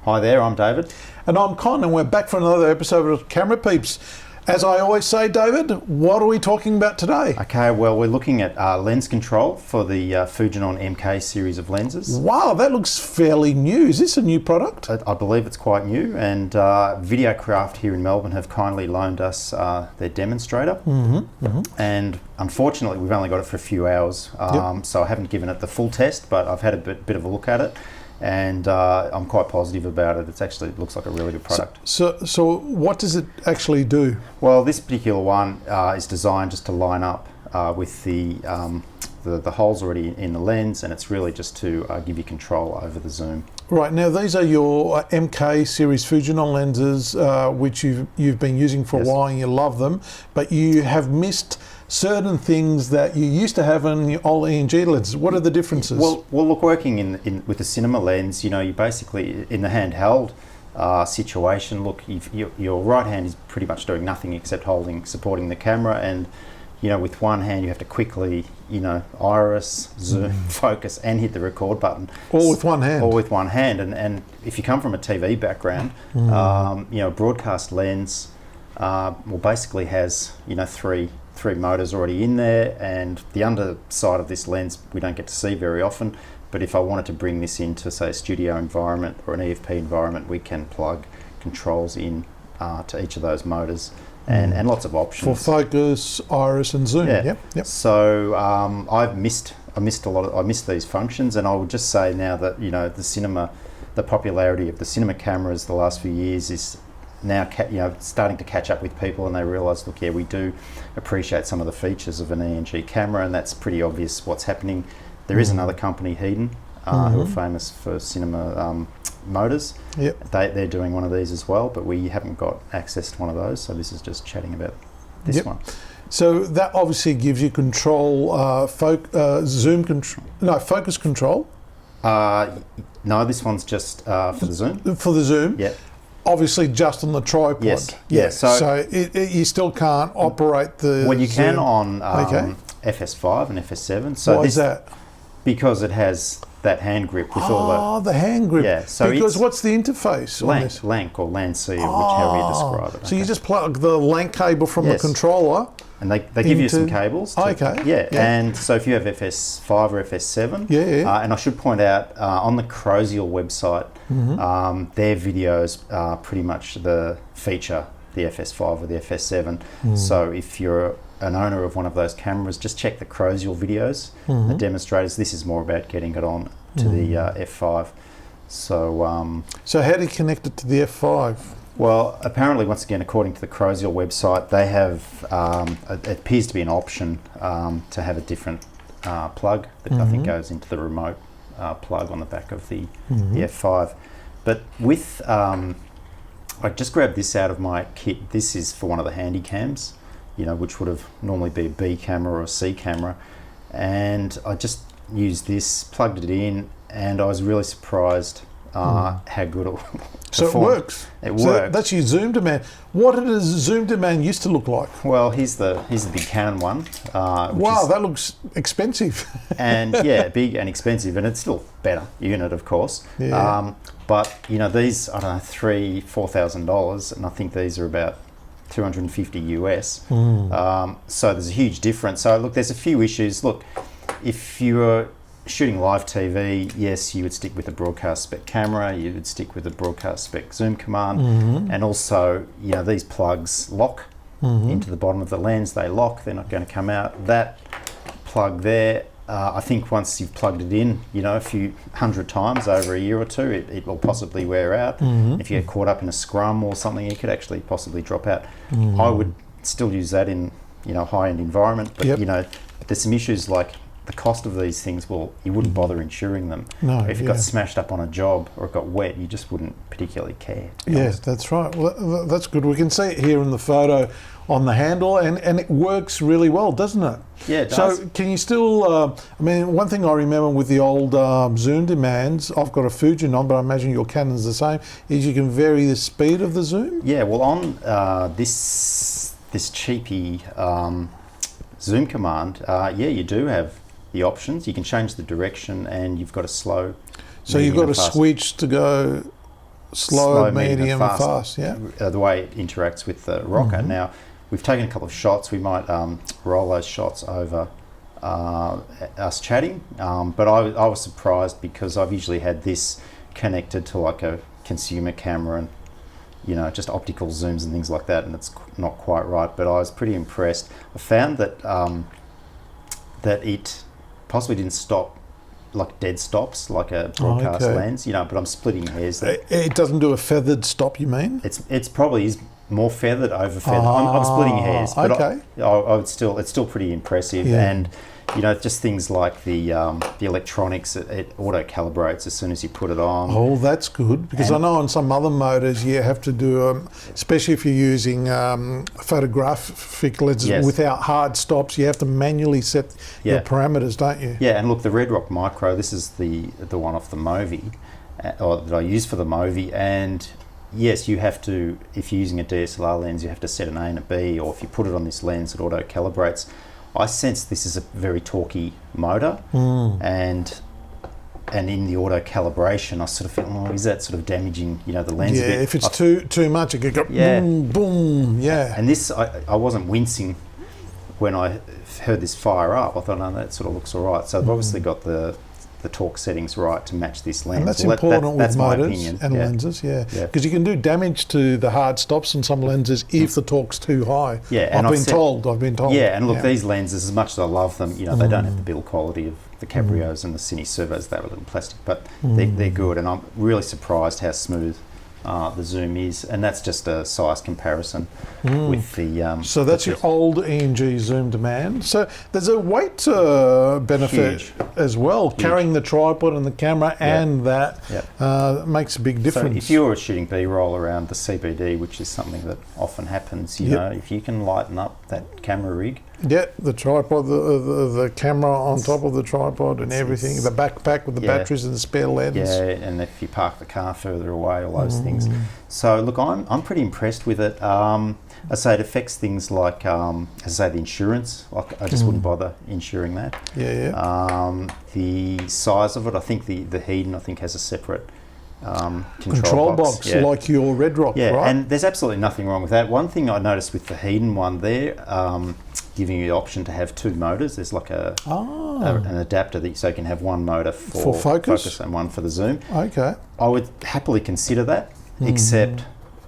Hi there, I'm David. And I'm Con, and we're back for another episode of Camera Peeps. As I always say, David, what are we talking about today? Okay, well, we're looking at lens control for the Fujinon MK series of lenses. Wow, that looks fairly new. Is this a new product? I believe it's quite new, and Videocraft here in Melbourne have kindly loaned us their demonstrator. And unfortunately, we've only got it for a few hours, so I haven't given it the full test, but I've had a bit of a look at it. And I'm quite positive about it. It looks like a really good product. So what does it actually do? Well, this particular one is designed just to line up with the holes already in the lens, and it's really just to give you control over the zoom. Right, now these are your MK series Fujinon lenses, which you've been using for a while and you love them, but you have missed certain things that you used to have in your old ENG lenses. What are the differences? Well, look, working with the cinema lens, you basically, in the handheld situation, look, your right hand is pretty much doing nothing except supporting the camera, and with one hand you have to quickly, iris, zoom, focus, and hit the record button. All with one hand. All with one hand, and if you come from a TV background, a broadcast lens, basically has three motors already in there, and the underside of this lens we don't get to see very often, but if I wanted to bring this into, say, a studio environment or an EFP environment, we can plug controls in to each of those motors, and lots of options for focus, iris, and zoom. Yep. So I missed these functions, and I would just say now that the popularity of the cinema cameras the last few years is now starting to catch up with people, and they realise, look, we do appreciate some of the features of an ENG camera, and that's pretty obvious what's happening. There is another company, Fujinon, who are famous for cinema motors. They're doing one of these as well, but we haven't got access to one of those, so this is just chatting about this one. So that obviously gives you control, zoom control, focus control. No, this one's just for the zoom. For the zoom. Yeah. Obviously just on the tripod. Yes. So you still can't operate the Well, you zoom. can on FS5 and FS7. So why is that? Because it has that hand grip with all the hand grip. Yeah. So because what's the interface on this? LANC or LAN-C, or whichever you describe it. So you just plug the LANC cable from the controller. And they give you some cables. Yeah. And so if you have FS5 or FS7, and I should point out on the Chrosziel website, their videos pretty much feature the FS5 or the FS7. So if you're an owner of one of those cameras, just check the Chrosziel videos, the demonstrators. This is more about getting it on to the F5. So how do you connect it to the F5? Well, apparently, once again, according to the Chrosziel website, they have, it appears to be an option to have a different plug that I think goes into the remote plug on the back of the F5. But with, I just grabbed this out of my kit. This is for one of the handy cams, which would have normally be a B camera or a C camera. And I just used this, plugged it in, and I was really surprised how good it performed. So it works. It works. That's your zoom demand. What did a zoom demand used to look like? Well, here's the big Canon one. Wow, that looks expensive. And big and expensive, and it's still better unit, of course. Yeah. But these, I don't know, $3,000-$4,000, and I think these are about $250 US. So there's a huge difference. So look, there's a few issues. Look, if you're shooting live TV, yes, you would stick with a broadcast spec camera, you would stick with a broadcast spec zoom command, and also, these plugs lock into the bottom of the lens. They lock, they're not going to come out. That plug there, I think once you've plugged it in, a few hundred times over a year or two, it will possibly wear out. If you get caught up in a scrum or something, it could actually possibly drop out. I would still use that in, high-end environment, but, there's some issues like the cost of these things, you wouldn't bother insuring them. No, if it got smashed up on a job or it got wet, you just wouldn't particularly care. Yes, that's right. Well, that's good. We can see it here in the photo on the handle, and it works really well, doesn't it? Yeah, it does. So can you still, I mean, one thing I remember with the old zoom demands, I've got a Fujinon, but I imagine your Canon's the same, is you can vary the speed of the zoom? Yeah, well, on this cheapy zoom command, yeah, you do have the options. You can change the direction, and you've got a slow. So you've got a switch to go slow, medium, and fast. Yeah. The way it interacts with the rocker. Now, we've taken a couple of shots. We might roll those shots over us chatting. But I was surprised because I've usually had this connected to like a consumer camera and, you know, just optical zooms and things like that, and it's not quite right. But I was pretty impressed. I found that that it possibly didn't stop like dead stops like a broadcast lens, you know, but I'm splitting hairs there. It doesn't do a feathered stop, you mean? It's probably is more feathered over feathered. I'm splitting hairs, but I would still, it's still pretty impressive. And you know, just things like the electronics, it auto calibrates as soon as you put it on. Oh, that's good, because I know on some other motors you have to do, especially if you're using photographic lenses without hard stops, you have to manually set your parameters, don't you? Yeah, and look, the Red Rock Micro, this is the one off the Movi, or that I use for the Movi, and yes, you have to, if you're using a DSLR lens, you have to set an A and a B, or if you put it on this lens, it auto calibrates. I sense this is a very torquey motor, and in the auto calibration, I sort of feel, oh, is that sort of damaging, you know, the lens? Yeah, a bit? if it's too much, it could go boom, boom, And this, I wasn't wincing when I heard this fire up. I thought, no, that sort of looks all right. So I've obviously got the torque settings right to match this lens. And that's important with motors and lenses, Yeah. because you can do damage to the hard stops on some lenses if the torque's too high. Yeah, and I've been told. Yeah, and look, these lenses, as much as I love them, you know, they don't have the build quality of the Cabrios and the Cine Servos. They're a little plastic, but they're good, and I'm really surprised how smooth the zoom is, and that's just a size comparison with the. So that's your old ENG zoom demand. So there's a weight benefit as well. Huge. Carrying the tripod and the camera and that makes a big difference. So if you're shooting B-roll around the CBD, which is something that often happens, you know, if you can lighten up that camera rig. Yeah, the tripod, the camera on top of the tripod and everything, the backpack with the batteries and the spare lens. Yeah, and if you park the car further away, all those things. So look, I'm pretty impressed with it. I say it affects things like, as I say, the insurance. Like I just wouldn't bother insuring that. The size of it, I think the Hedon, I think, has a separate control box like your Red Rock, right? And there's absolutely nothing wrong with that. One thing I noticed with the Hedon one, they're giving you the option to have two motors. There's like an adapter that so you can have one motor for focus and one for the zoom. Okay. I would happily consider that, except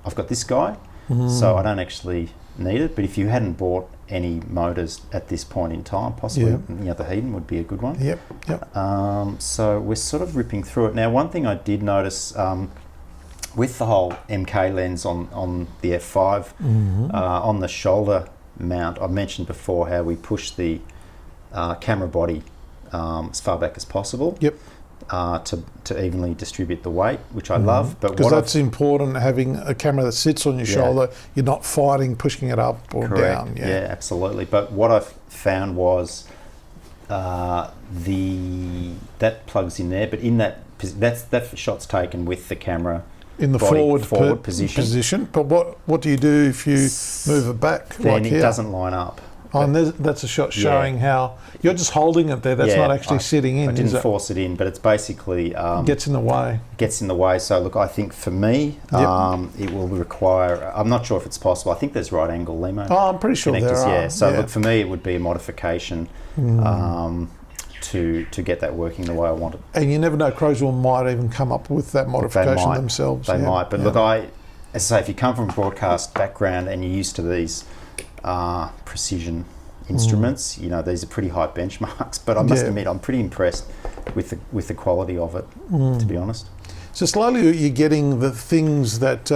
I've got this guy, so I don't actually need it. But if you hadn't bought any motors at this point in time, possibly you know, the Hedon would be a good one. So we're sort of ripping through it now. One thing I did notice with the whole MK lens on the F5 on the shoulder mount, I mentioned before how we push the camera body as far back as possible. To evenly distribute the weight, which I love. But because that's important, having a camera that sits on your shoulder, you're not fighting pushing it up or down. Yeah, absolutely. But what I've found was that plugs in there, but in that shot's taken with the camera in the forward position. But what do you do if you move it back? Then it doesn't line up. Oh, and that's a shot showing how you're just holding it there. That's not actually sitting in. I didn't force it in, but it's basically gets in the way. Gets in the way. So look, I think for me, it will require. I'm not sure if it's possible. I think there's right angle limo. Oh, I'm pretty sure there are. Yeah. So look, for me, it would be a modification to get that working the way I want it. And you never know, Chrosziel might even come up with that modification themselves. They might. But look, as I say, if you come from a broadcast background and you're used to these precision instruments, you know, these are pretty high benchmarks, but I must admit I'm pretty impressed with the quality of it, to be honest. So slowly you're getting the things that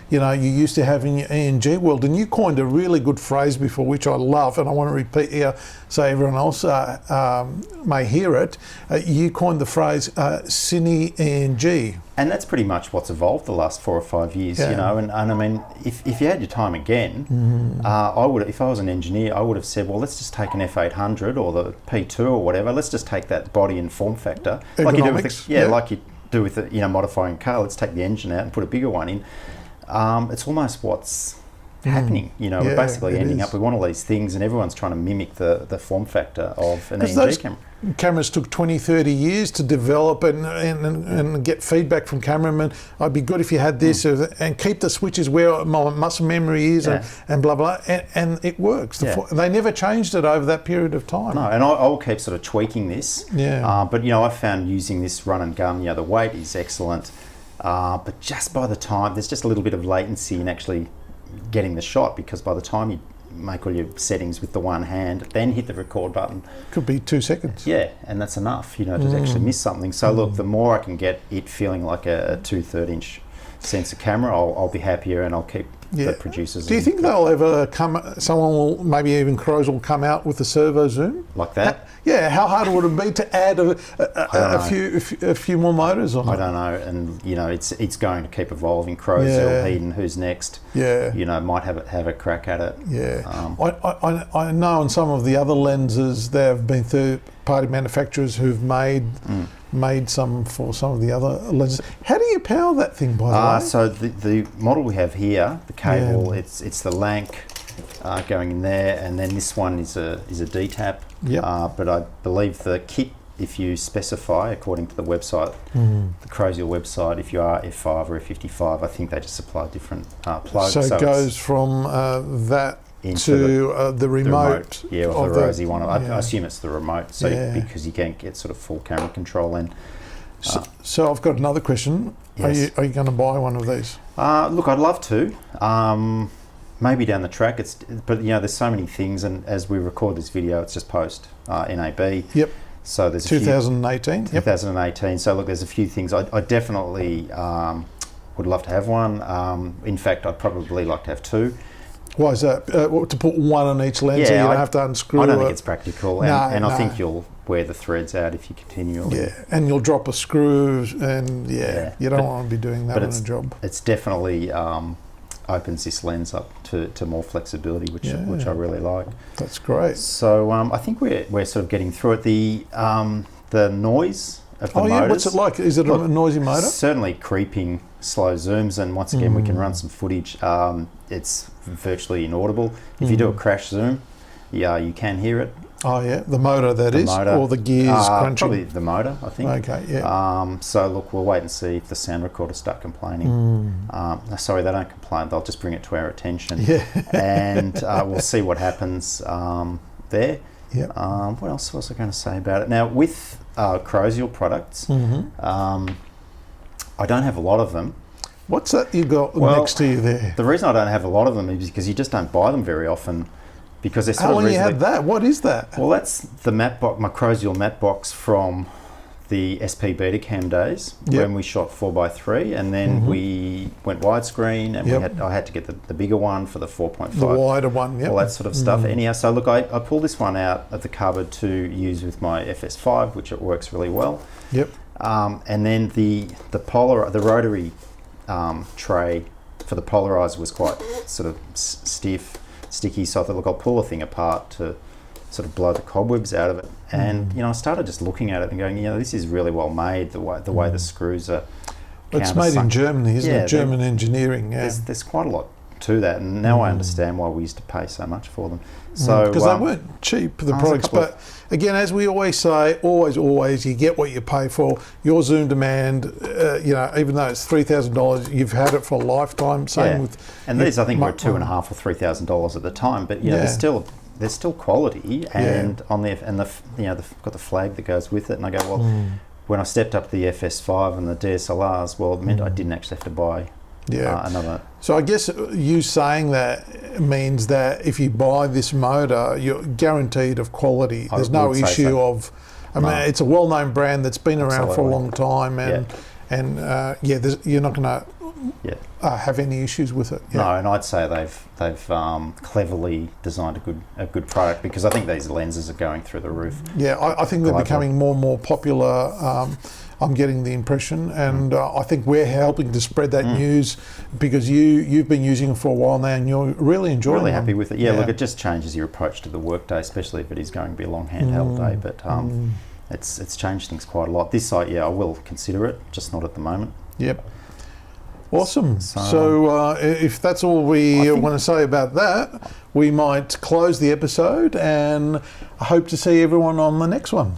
you know, you used to have in your ENG world, and you coined a really good phrase before, which I love, and I want to repeat here so everyone else may hear it. You coined the phrase Cine ENG. And that's pretty much what's evolved the last 4 or 5 years, you know. And I mean, if you had your time again, I would, if I was an engineer, I would have said, well, let's just take an F800 or the P2 or whatever. Let's just take that body and form factor, like you do with the, like you do with the, you know, modifying a car. Let's take the engine out and put a bigger one in. It's almost what's happening, you know. We're basically ending up with one of these things, and everyone's trying to mimic the form factor of an ENG camera. Cameras took 20, 30 years to develop and get feedback from cameramen. I'd be good if you had this, and keep the switches where my muscle memory is, and blah, blah, and it works. They never changed it over that period of time. No, and I'll keep sort of tweaking this. But, you know, I found using this run and gun, you know, the weight is excellent. But just by the time, there's just a little bit of latency in actually getting the shot, because by the time you make all your settings with the one hand, then hit the record button. Could be 2 seconds. Yeah, and that's enough, you know, to actually miss something. So look, the more I can get it feeling like a 2/3 inch sensor camera, I'll be happier, and I'll keep the producers. Do you think they'll ever someone will, maybe even Chrosziel will come out with a servo zoom? Like that? How hard would it be to add a few more motors on it? I don't know, and you know, it's going to keep evolving. Chrosziel, Hedon, who's next? You know, might have a crack at it. I know on some of the other lenses there have been third-party manufacturers who've made some for some of the other lenses. How do you power that thing, by the way? So the model we have here, the cable, it's the Lank going in there, and then this one is a D-tap. But I believe the kit, if you specify according to the website, the Chrosziel website, if you are F5 or F55, I think they just supply different plugs. So it goes from that into the remote. Or the rosy one. I assume it's the remote, so because you can't get sort of full camera control in. So I've got another question. Yes. Are you going to buy one of these? Look, I'd love to. Maybe down the track. But you know, there's so many things, and as we record this video, it's just post NAB. So there's 2018. 2018. So look, there's a few things. I definitely would love to have one. In fact, I'd probably like to have two. Why is that? To put one on each lens, so you don't have to unscrew it? I don't think it's practical, and I think you'll wear the threads out if you continually. And you'll drop a screw, and you don't want to be doing that on a job. It's definitely opens this lens up to more flexibility, which I really like. That's great. So I think we're sort of getting through it. The noise of the motors. What's it like? Is it a noisy motor? Certainly creeping, slow zooms, and once again we can run some footage. It's virtually inaudible. If you do a crash zoom, you can hear it. Oh yeah, the motor or the gears crunching? Probably the motor, I think. Okay, so look, we'll wait and see if the sound recorders start complaining. Sorry, they don't complain. They'll just bring it to our attention. And we'll see what happens there. What else was I going to say about it? Now, with Chrosziel products, I don't have a lot of them. What's that you got next to you there? The reason I don't have a lot of them is because you just don't buy them very often. Because they're sort How long you had that? What is that? Well, that's the matte box, my Chrosziel matte box from the SP Betacam days when we shot 4x3, and then we went widescreen, and I had to get the bigger one for the 4.5. The wider one, all that sort of stuff. Anyhow, so look, I pulled this one out of the cupboard to use with my FS5, which it works really well. And then the rotary tray for the polarizer was quite sort of sticky, so I thought, look, I'll pull the thing apart to sort of blow the cobwebs out of it. And you know, I started just looking at it and going, you know, this is really well made. The way the screws are. It's made in Germany, isn't it? German engineering. There's quite a lot to that, and now I understand why we used to pay so much for them. So because they weren't cheap, the products, but again, as we always say, always, you get what you pay for. Your zoom demand, you know, even though it's $3,000, you've had it for a lifetime. Same with, and these I think were $2,500 or $3,000 at the time, but you know, there's still quality, and on the you know, they've got the flag that goes with it, and I go, well, when I stepped up to the FS5 and the DSLRs, well, it meant I didn't actually have to buy another. So I guess you saying that means that if you buy this motor, you're guaranteed of quality. There's no issue of. I mean, it's a well-known brand that's been around for a long time, and you're not going to have any issues with it. No, and I'd say they've cleverly designed a good product, because I think these lenses are going through the roof. Yeah, I think they're becoming more and more popular. I'm getting the impression, and I think we're helping to spread that news, because you've been using it for a while now, and you're really enjoying it. Really happy with it. Yeah, look, it just changes your approach to the workday, especially if it is going to be a long handheld day. But it's changed things quite a lot. This site, I will consider it, just not at the moment. Yep. Awesome. So if that's all we want to say about that, we might close the episode, and I hope to see everyone on the next one.